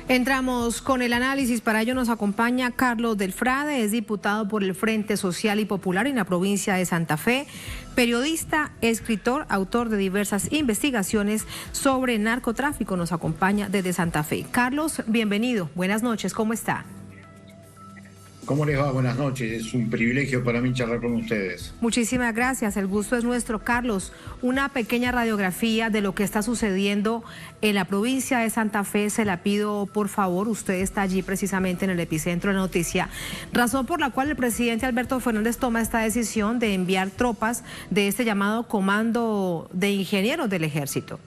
Entramos con el análisis. Para ello nos acompaña Carlos Delfrade, es diputado por el Frente Social y Popular en la provincia de Santa Fe, periodista, escritor, autor de diversas investigaciones sobre narcotráfico. Nos acompaña desde Santa Fe. Carlos, bienvenido. Buenas noches, ¿cómo está? ¿Cómo les va? Buenas noches. Es un privilegio para mí charlar con ustedes. Muchísimas gracias. El gusto es nuestro. Carlos, una pequeña radiografía de lo que está sucediendo en la provincia de Santa Fe. Se la pido, por favor. Usted está allí precisamente en el epicentro de la noticia. Razón por la cual el presidente Alberto Fernández toma esta decisión de enviar tropas de este llamado Comando de Ingenieros del Ejército.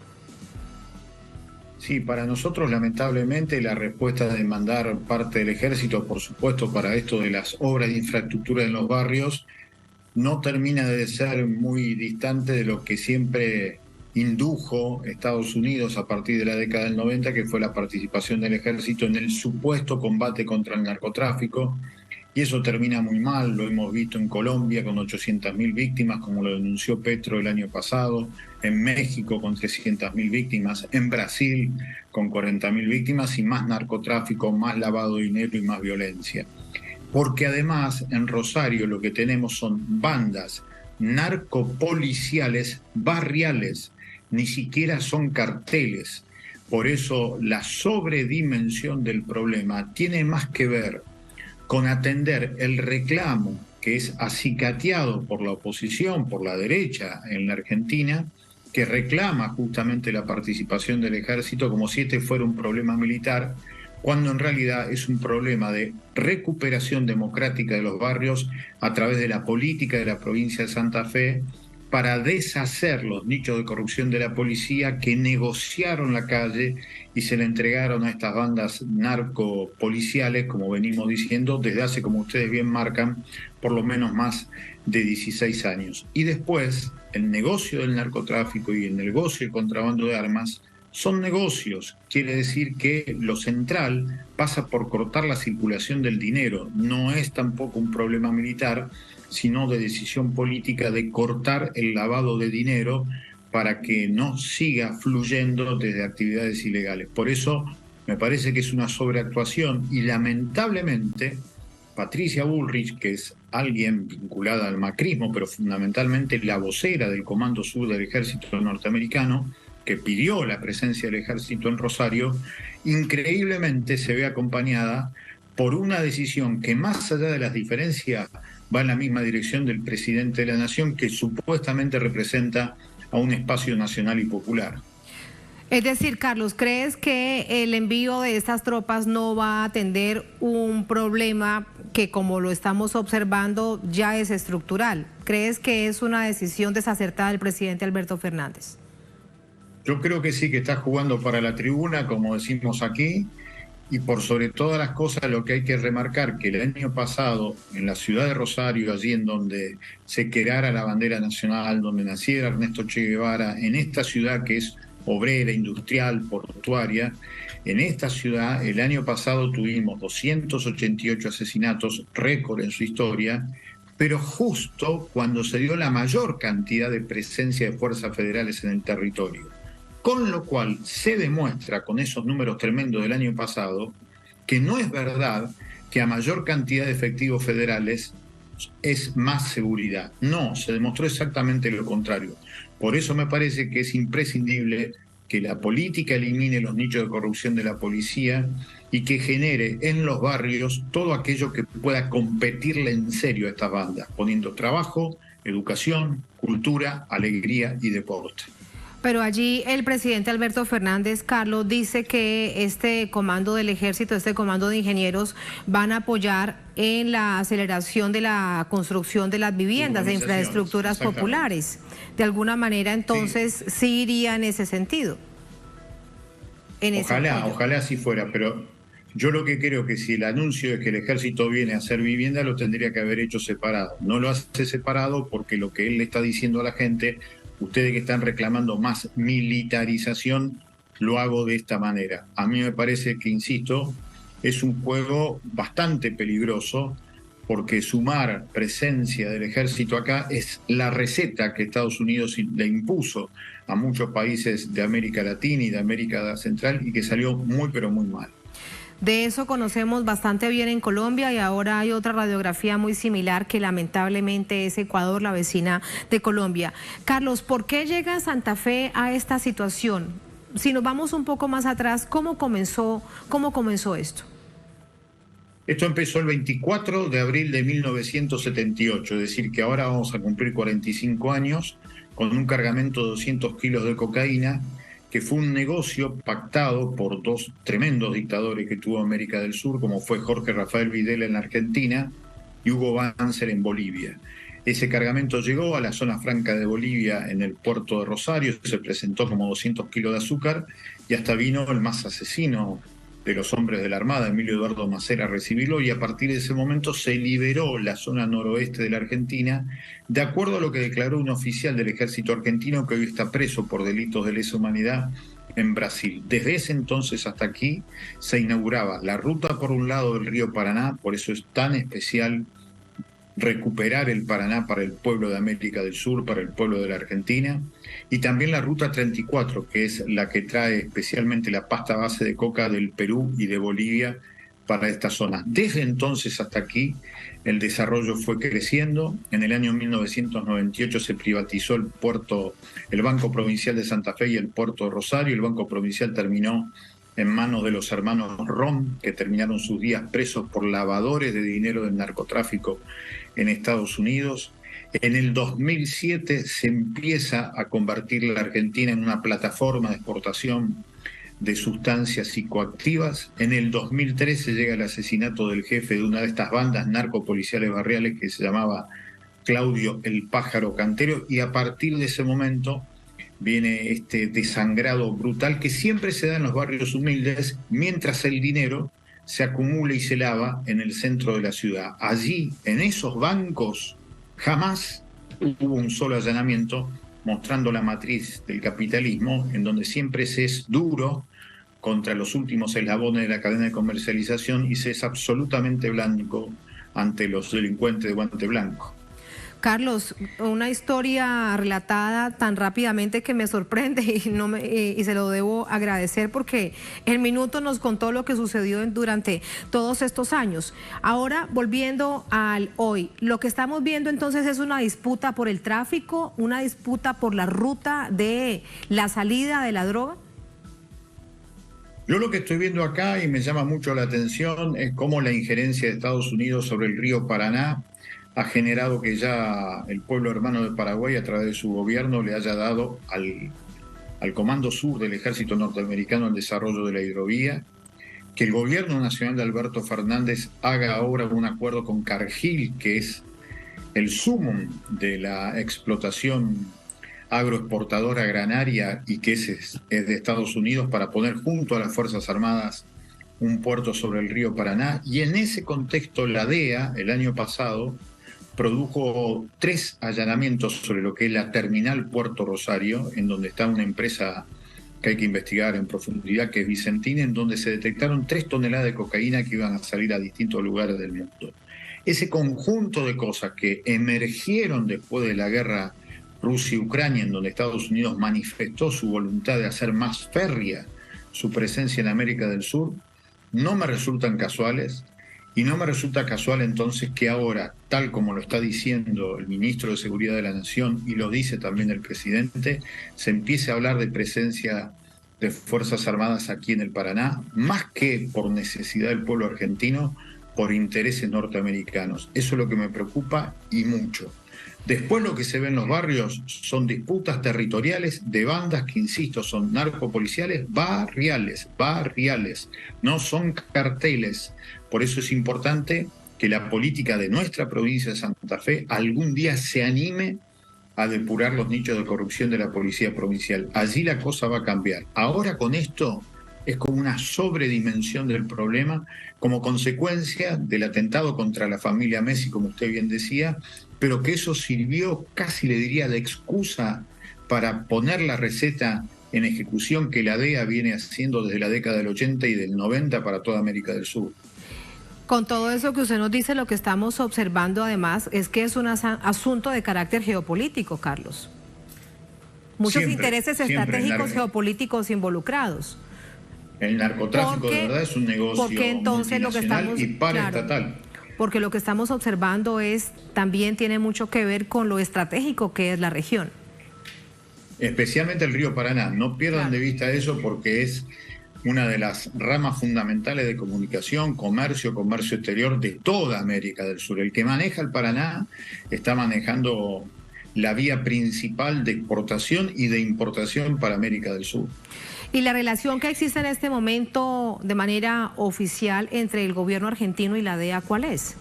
Sí, para nosotros lamentablemente la respuesta de mandar parte del ejército, por supuesto, para esto de las obras de infraestructura en los barrios, no termina de ser muy distante de lo que siempre indujo Estados Unidos a partir de la década del 90, que fue la participación del ejército en el supuesto combate contra el narcotráfico. Y eso termina muy mal, lo hemos visto en Colombia con 800.000 víctimas, como lo denunció Petro el año pasado, en México con 300.000 víctimas, en Brasil con 40.000 víctimas y más narcotráfico, más lavado de dinero y más violencia. Porque además en Rosario lo que tenemos son bandas narcopoliciales barriales, ni siquiera son carteles. Por eso la sobredimensión del problema tiene más que ver con atender el reclamo que es acicateado por la oposición, por la derecha en la Argentina, que reclama justamente la participación del ejército como si este fuera un problema militar, cuando en realidad es un problema de recuperación democrática de los barrios a través de la política de la provincia de Santa Fe, para deshacer los nichos de corrupción de la policía que negociaron la calle y se le entregaron a estas bandas narcopoliciales, como venimos diciendo, desde hace, como ustedes bien marcan, por lo menos más de 16 años. Y después, el negocio del narcotráfico y el negocio del contrabando de armas son negocios. Quiere decir que lo central pasa por cortar la circulación del dinero. No es tampoco un problema militar, sino de decisión política de cortar el lavado de dinero para que no siga fluyendo desde actividades ilegales. Por eso me parece que es una sobreactuación y lamentablemente Patricia Bullrich, que es alguien vinculada al macrismo, pero fundamentalmente la vocera del Comando Sur del Ejército norteamericano, que pidió la presencia del ejército en Rosario, increíblemente se ve acompañada por una decisión que, más allá de las diferencias, va en la misma dirección del presidente de la Nación, que supuestamente representa a un espacio nacional y popular. Es decir, Carlos, ¿crees que el envío de estas tropas no va a atender un problema que, como lo estamos observando, ya es estructural? ¿Crees que es una decisión desacertada del presidente Alberto Fernández? Yo creo que sí, que está jugando para la tribuna, como decimos aquí, y por sobre todas las cosas lo que hay que remarcar, que el año pasado en la ciudad de Rosario, allí en donde se creara la bandera nacional, donde naciera Ernesto Che Guevara, en esta ciudad que es obrera, industrial, portuaria, en esta ciudad el año pasado tuvimos 288 asesinatos, récord en su historia, pero justo cuando se dio la mayor cantidad de presencia de fuerzas federales en el territorio. Con lo cual se demuestra con esos números tremendos del año pasado que no es verdad que a mayor cantidad de efectivos federales es más seguridad. No, se demostró exactamente lo contrario. Por eso me parece que es imprescindible que la política elimine los nichos de corrupción de la policía y que genere en los barrios todo aquello que pueda competirle en serio a estas bandas, poniendo trabajo, educación, cultura, alegría y deporte. Pero allí el presidente Alberto Fernández, Carlos, dice que este comando del ejército, este comando de ingenieros, van a apoyar en la aceleración de la construcción de las viviendas, de infraestructuras populares. De alguna manera, entonces, sí iría en ese sentido. Ojalá así fuera, pero yo lo que creo que si el anuncio es que el ejército viene a hacer vivienda, lo tendría que haber hecho separado. No lo hace separado porque lo que él le está diciendo a la gente, ustedes que están reclamando más militarización, lo hago de esta manera. A mí me parece que, insisto, es un juego bastante peligroso porque sumar presencia del ejército acá es la receta que Estados Unidos le impuso a muchos países de América Latina y de América Central y que salió muy pero muy mal. De eso conocemos bastante bien en Colombia y ahora hay otra radiografía muy similar que lamentablemente es Ecuador, la vecina de Colombia. Carlos, ¿por qué llega Santa Fe a esta situación? Si nos vamos un poco más atrás, ¿cómo comenzó esto? Esto empezó el 24 de abril de 1978, es decir, que ahora vamos a cumplir 45 años con un cargamento de 200 kilos de cocaína, que fue un negocio pactado por dos tremendos dictadores que tuvo América del Sur, como fue Jorge Rafael Videla en la Argentina y Hugo Banzer en Bolivia. Ese cargamento llegó a la zona franca de Bolivia en el puerto de Rosario, se presentó como 200 kilos de azúcar y hasta vino el más asesino de los hombres de la Armada, Emilio Eduardo Macera, a recibirlo, y a partir de ese momento se liberó la zona noroeste de la Argentina, de acuerdo a lo que declaró un oficial del ejército argentino que hoy está preso por delitos de lesa humanidad en Brasil. Desde ese entonces hasta aquí se inauguraba la ruta por un lado del río Paraná, por eso es tan especial recuperar el Paraná para el pueblo de América del Sur, para el pueblo de la Argentina, y también la Ruta 34, que es la que trae especialmente la pasta base de coca del Perú y de Bolivia para esta zona. Desde entonces hasta aquí el desarrollo fue creciendo. En el año 1998 se privatizó el Banco Provincial de Santa Fe y el Puerto de Rosario. El Banco Provincial terminó en manos de los hermanos Rom, que terminaron sus días presos por lavadores de dinero del narcotráfico en Estados Unidos. En el 2007 se empieza a convertir la Argentina en una plataforma de exportación de sustancias psicoactivas. En el 2013 llega el asesinato del jefe de una de estas bandas narcopoliciales barriales que se llamaba Claudio el Pájaro Cantero, y a partir de ese momento viene este desangrado brutal que siempre se da en los barrios humildes, mientras el dinero se acumula y se lava en el centro de la ciudad. Allí, en esos bancos, jamás hubo un solo allanamiento, mostrando la matriz del capitalismo, en donde siempre se es duro contra los últimos eslabones de la cadena de comercialización y se es absolutamente blanco ante los delincuentes de guante blanco. Carlos, una historia relatada tan rápidamente que me sorprende y se lo debo agradecer porque el minuto nos contó lo que sucedió durante todos estos años. Ahora, volviendo al hoy, lo que estamos viendo entonces es una disputa por el tráfico, una disputa por la ruta de la salida de la droga. Yo lo que estoy viendo acá y me llama mucho la atención es cómo la injerencia de Estados Unidos sobre el río Paraná ha generado que ya el pueblo hermano de Paraguay, a través de su gobierno, le haya dado al Comando Sur del Ejército Norteamericano el desarrollo de la hidrovía, que el gobierno nacional de Alberto Fernández haga ahora un acuerdo con Cargill, que es el sumum de la explotación agroexportadora granaria y que es de Estados Unidos, para poner junto a las Fuerzas Armadas un puerto sobre el río Paraná. Y en ese contexto la DEA el año pasado produjo 3 allanamientos sobre lo que es la terminal Puerto Rosario, en donde está una empresa que hay que investigar en profundidad, que es Vicentina, en donde se detectaron 3 toneladas de cocaína que iban a salir a distintos lugares del mundo. Ese conjunto de cosas que emergieron después de la guerra Rusia-Ucrania, en donde Estados Unidos manifestó su voluntad de hacer más férrea su presencia en América del Sur, no me resultan casuales. Y no me resulta casual entonces que ahora, tal como lo está diciendo el ministro de Seguridad de la Nación y lo dice también el presidente, se empiece a hablar de presencia de Fuerzas Armadas aquí en el Paraná, más que por necesidad del pueblo argentino, por intereses norteamericanos. Eso es lo que me preocupa y mucho. Después lo que se ve en los barrios son disputas territoriales de bandas que, insisto, son narcopoliciales barriales, no son carteles. Por eso es importante que la política de nuestra provincia de Santa Fe algún día se anime a depurar los nichos de corrupción de la policía provincial. Allí la cosa va a cambiar. Ahora con esto es como una sobredimensión del problema, como consecuencia del atentado contra la familia Messi, como usted bien decía, pero que eso sirvió, casi le diría, de excusa para poner la receta en ejecución que la DEA viene haciendo desde la década del 80 y del 90 para toda América del Sur. Con todo eso que usted nos dice, lo que estamos observando además es que es un asunto de carácter geopolítico, Carlos. Muchos intereses estratégicos geopolíticos involucrados. El narcotráfico de verdad es un negocio entonces multinacional y paraestatal. Porque lo que estamos observando también tiene mucho que ver con lo estratégico que es la región. Especialmente el río Paraná. No pierdan de vista eso porque es una de las ramas fundamentales de comunicación, comercio exterior de toda América del Sur. El que maneja el Paraná está manejando la vía principal de exportación y de importación para América del Sur. ¿Y la relación que existe en este momento de manera oficial entre el gobierno argentino y la DEA cuál es?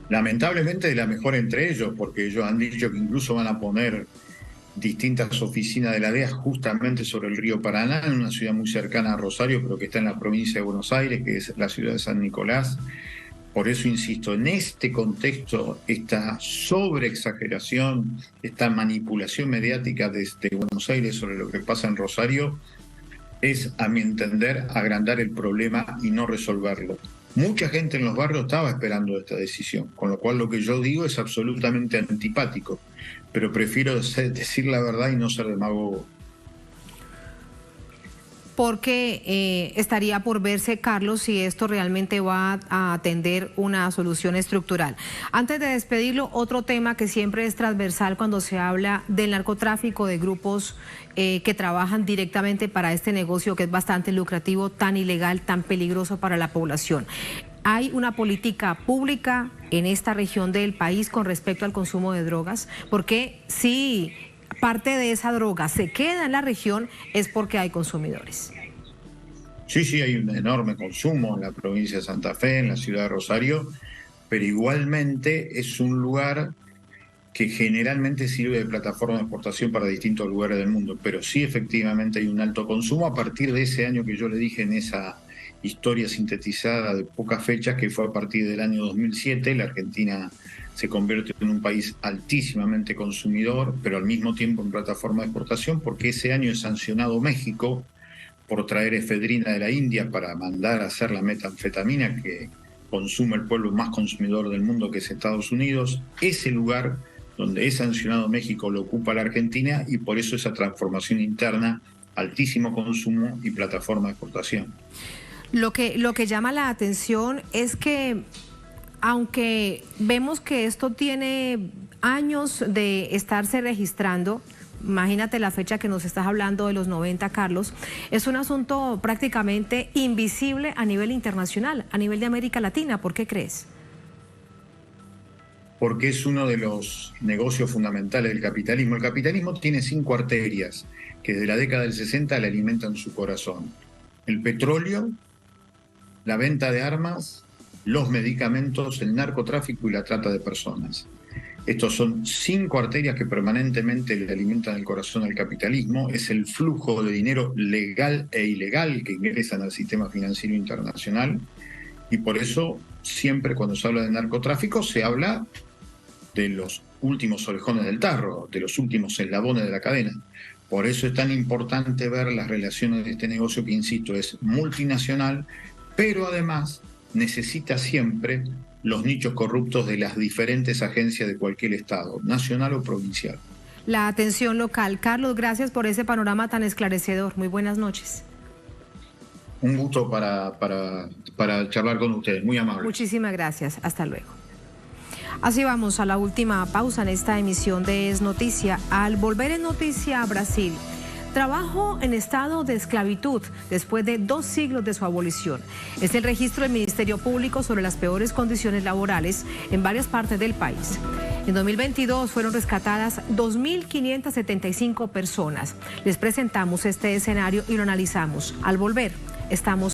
Lamentablemente de la mejor entre ellos, porque ellos han dicho que incluso van a poner distintas oficinas de la DEA justamente sobre el río Paraná, en una ciudad muy cercana a Rosario, pero que está en la provincia de Buenos Aires, que es la ciudad de San Nicolás. Por eso insisto, en este contexto, esta sobreexageración, esta manipulación mediática desde Buenos Aires sobre lo que pasa en Rosario, es, a mi entender, agrandar el problema y no resolverlo. Mucha gente en los barrios estaba esperando esta decisión, con lo cual lo que yo digo es absolutamente antipático, pero prefiero decir la verdad y no ser demagogo. Porque estaría por verse, Carlos, si esto realmente va a atender una solución estructural. Antes de despedirlo, otro tema que siempre es transversal cuando se habla del narcotráfico, de grupos que trabajan directamente para este negocio que es bastante lucrativo, tan ilegal, tan peligroso para la población. ¿Hay una política pública en esta región del país con respecto al consumo de drogas? Porque si parte de esa droga se queda en la región es porque hay consumidores. Sí, hay un enorme consumo en la provincia de Santa Fe, en la ciudad de Rosario, pero igualmente es un lugar que generalmente sirve de plataforma de exportación para distintos lugares del mundo, pero sí efectivamente hay un alto consumo a partir de ese año que yo le dije en esa historia sintetizada de pocas fechas, que fue a partir del año 2007, la Argentina se convierte en un país altísimamente consumidor, pero al mismo tiempo en plataforma de exportación, porque ese año es sancionado México por traer efedrina de la India para mandar a hacer la metanfetamina que consume el pueblo más consumidor del mundo, que es Estados Unidos. Ese lugar donde es sancionado México lo ocupa la Argentina y por eso esa transformación interna, altísimo consumo y plataforma de exportación. Lo que llama la atención es que, aunque vemos que esto tiene años de estarse registrando, imagínate la fecha que nos estás hablando de los 90, Carlos, es un asunto prácticamente invisible a nivel internacional, a nivel de América Latina. ¿Por qué crees? Porque es uno de los negocios fundamentales del capitalismo. El capitalismo tiene 5 arterias que desde la década del 60 le alimentan su corazón. El petróleo, la venta de armas, los medicamentos, el narcotráfico y la trata de personas. Estos son 5 arterias que permanentemente le alimentan el corazón al capitalismo. Es el flujo de dinero legal e ilegal que ingresan al sistema financiero internacional. Y por eso siempre cuando se habla de narcotráfico se habla de los últimos orejones del tarro, de los últimos eslabones de la cadena. Por eso es tan importante ver las relaciones de este negocio que, insisto, es multinacional, pero además necesita siempre los nichos corruptos de las diferentes agencias de cualquier estado, nacional o provincial. La atención local. Carlos, gracias por ese panorama tan esclarecedor. Muy buenas noches. Un gusto para charlar con ustedes, muy amable. Muchísimas gracias, hasta luego. Así vamos a la última pausa en esta emisión de Es Noticia. Al volver en Noticia a Brasil, trabajo en estado de esclavitud después de 2 siglos de su abolición. Es el registro del Ministerio Público sobre las peores condiciones laborales en varias partes del país. En 2022 fueron rescatadas 2.575 personas. Les presentamos este escenario y lo analizamos. Al volver, estamos